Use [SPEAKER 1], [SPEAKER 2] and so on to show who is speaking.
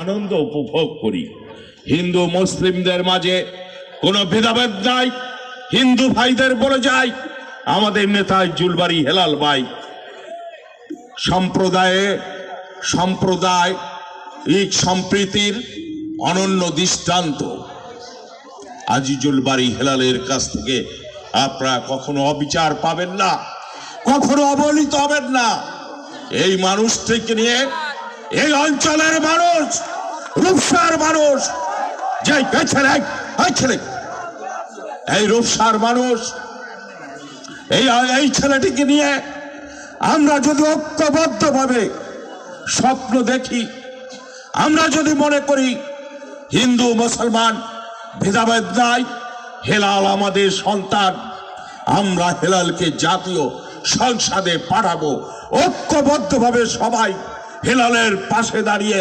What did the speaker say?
[SPEAKER 1] আনন্দ উপভোগ করি। হিন্দু মুসলিমদের মাঝে কোনো ভেদাভেদ নাই। হিন্দু ভাইদের বলে যাই, আমাদের নেতা জুলবাড়ি হেলাল ভাই সাম্প্রদায়িক সম্প্রীতির অনন্য দৃষ্টান্ত। আজিজুল বাড়ি হেলালের কাছ থেকে আপনারা কখনো অবিচার পাবেন না, কখনো অবহেলিত হবেন না। এই মানুষটিকে নিয়ে এই অঞ্চলের মানুষ, রূপসার মানুষ, যে ছেলে এই রূপসার মানুষ, এই ছেলেটিকে নিয়ে আমরা যদি ঐক্যবদ্ধভাবে স্বপ্ন দেখি, আমরা যদি মনে করি হিন্দু মুসলমান ভেদাভেদ নাই, হেলাল আমাদের সন্তান, আমরা হেলালকে জাতীয় সংসদে পাঠাবো। ঐক্যবদ্ধভাবে সবাই হেলালের পাশে দাঁড়িয়ে